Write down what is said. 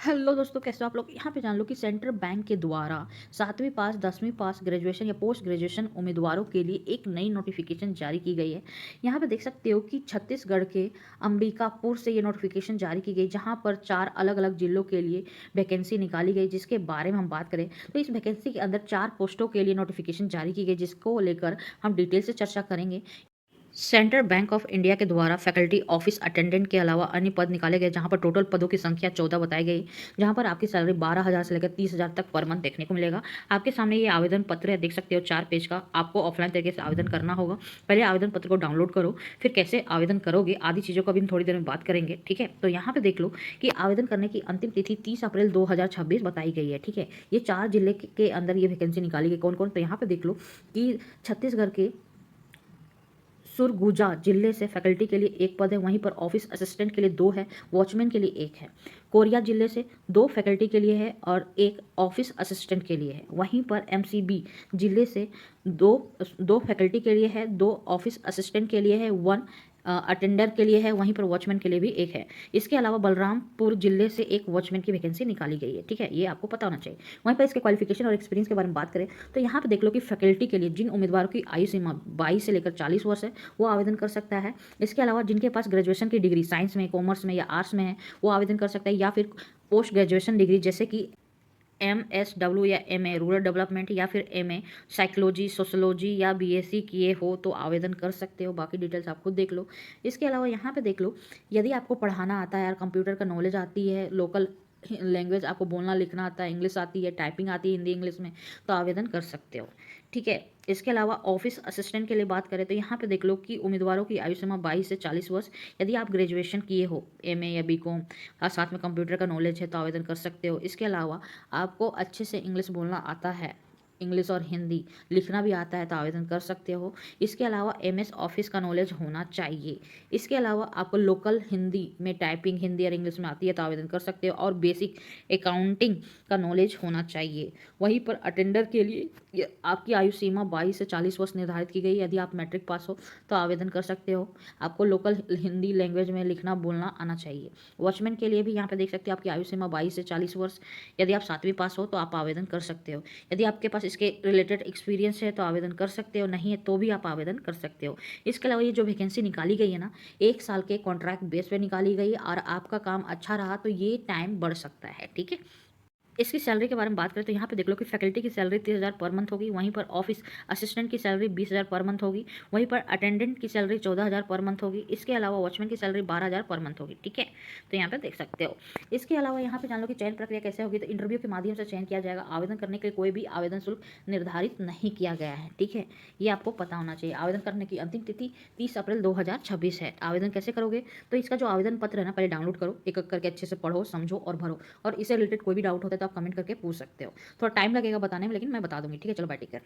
Hello दोस्तों, कैसे हो आप लोग। यहाँ पे जान लो कि सेंट्रल बैंक के द्वारा 7वीं पास 10वीं पास ग्रेजुएशन या पोस्ट ग्रेजुएशन उम्मीदवारों के लिए एक नई नोटिफिकेशन जारी की गई है। यहाँ पे देख सकते हो कि छत्तीसगढ़ के अंबिकापुर से ये नोटिफिकेशन जारी की गई, जहाँ पर 4 अलग अलग जिलों के लिए वैकेंसी निकाली गई। जिसके बारे में हम बात करें तो इस वैकेंसी के अंदर 4 पोस्टों के लिए नोटिफिकेशन जारी की गई, जिसको लेकर हम डिटेल से चर्चा करेंगे। सेंट्रल बैंक ऑफ इंडिया के द्वारा फैकल्टी ऑफिस अटेंडेंट के अलावा अन्य पद निकाले गए, जहां पर टोटल पदों की संख्या 14 बताई गई, जहां पर आपकी सैलरी 12,000 से लेकर 30,000 तक पर मंथ देखने को मिलेगा। आपके सामने ये आवेदन पत्र है, देख सकते हो 4 पेज का। आपको ऑफलाइन तरीके से आवेदन करना होगा। पहले आवेदन पत्र को डाउनलोड करो, फिर कैसे आवेदन करोगे आदि चीज़ों को भी हम थोड़ी देर में बात करेंगे। ठीक है, तो यहाँ पे देख लो कि आवेदन करने की अंतिम तिथि 30 अप्रैल 2026 बताई गई है। ठीक है, ये 4 जिले के अंदर ये वैकेंसी निकाली गई। कौन कौन, तो यहाँ पे देख लो कि छत्तीसगढ़ के सुरगुजा जिले से फैकल्टी के लिए एक पद है, वहीं पर ऑफिस असिस्टेंट के लिए 2 है, वॉचमैन के लिए 1 है। कोरिया जिले से 2 फैकल्टी के लिए है और 1 ऑफिस असिस्टेंट के लिए है। वहीं पर एमसीबी जिले से 2 फैकल्टी के लिए है, 2 ऑफिस असिस्टेंट के लिए है, 1 अटेंडर के लिए है, वहीं पर वॉचमैन के लिए भी 1 है। इसके अलावा बलरामपुर जिले से 1 वॉचमैन की वैकेंसी निकाली गई है। ठीक है, ये आपको पता होना चाहिए। वहीं पर इसके क्वालिफिकेशन और एक्सपीरियंस के बारे में बात करें तो यहाँ पे देख लो कि फैकल्टी के लिए जिन उम्मीदवारों की आयु सीमा 22 से लेकर 40 वर्ष है, वो आवेदन कर सकता है। इसके अलावा जिनके पास ग्रेजुएशन की डिग्री साइंस में, कॉमर्स में या आर्ट्स में है, वो आवेदन कर सकता है, या फिर पोस्ट ग्रेजुएशन डिग्री जैसे कि MSW या MA रूरल डेवलपमेंट या फिर MA साइकोलॉजी सोशोलॉजी या BSc किए हो तो आवेदन कर सकते हो। बाकी डिटेल्स आप खुद देख लो। इसके अलावा यहाँ पे देख लो, यदि आपको पढ़ाना आता है यार, कंप्यूटर का नॉलेज आती है, लोकल लैंग्वेज आपको बोलना लिखना आता है, इंग्लिश आती है, टाइपिंग आती है हिंदी इंग्लिश में, तो आवेदन कर सकते हो। ठीक है, इसके अलावा ऑफिस असिस्टेंट के लिए बात करें तो यहाँ पे देख लो कि उम्मीदवारों की आयु सीमा 22 से 40 वर्ष। यदि आप ग्रेजुएशन किए हो MA या BCom और साथ में कंप्यूटर का नॉलेज है तो आवेदन कर सकते हो। इसके अलावा आपको अच्छे से इंग्लिश बोलना आता है, इंग्लिश और हिंदी लिखना भी आता है तो आवेदन कर सकते हो। इसके अलावा MS ऑफिस का नॉलेज होना चाहिए। इसके अलावा आपको लोकल हिंदी में टाइपिंग हिंदी और इंग्लिश में आती है तो आवेदन कर सकते हो, और बेसिक अकाउंटिंग का नॉलेज होना चाहिए। वहीं पर अटेंडर के लिए आपकी आयु सीमा 22 से 40 वर्ष निर्धारित की गई। यदि आप मैट्रिक पास हो तो आवेदन कर सकते हो। आपको लोकल हिंदी लैंग्वेज में लिखना बोलना आना चाहिए। वॉचमैन के लिए भी यहाँ पे देख सकते हो आपकी आयु सीमा 22 से 40 वर्ष। यदि आप 7वीं पास हो तो आप आवेदन कर सकते हो। यदि आपके पास इसके रिलेटेड एक्सपीरियंस है तो आवेदन कर सकते हो, नहीं है तो भी आप आवेदन कर सकते हो। इसके अलावा ये जो वैकेंसी निकाली गई है ना, 1 साल के कॉन्ट्रैक्ट बेस पे निकाली गई, और आपका काम अच्छा रहा तो ये टाइम बढ़ सकता है। ठीक है, इसकी सैलरी के बारे में बात करें तो यहाँ पे देख लो कि फैकल्टी की सैलरी 30,000 पर मंथ होगी, वहीं पर ऑफिस असिस्टेंट की सैलरी 20,000 पर मंथ होगी, वहीं पर अटेंडेंट की सैलरी 14,000 पर मंथ होगी। इसके अलावा वॉचमैन की सैलरी 12,000 पर मंथ होगी। ठीक है, तो यहाँ पे देख सकते हो। इसके अलावा यहाँ पे जान लो कि चयन प्रक्रिया कैसे होगी, तो इंटरव्यू के माध्यम से चयन किया जाएगा। आवेदन करने के लिए कोई भी आवेदन शुल्क निर्धारित नहीं किया गया है। ठीक है, ये आपको पता होना चाहिए। आवेदन करने की अंतिम तिथि 30 अप्रैल 2026 है। आवेदन कैसे करोगे, तो इसका जो आवेदन पत्र है ना, पहले डाउनलोड करो, एक एक करके अच्छे से पढ़ो, समझो और भरो। और इससे रिलेटेड कोई भी डाउट होता है तो आप कमेंट करके पूछ सकते हो। थोड़ा टाइम लगेगा बताने में, लेकिन मैं बता दूंगी। ठीक है, चलो बाय, टेक केयर।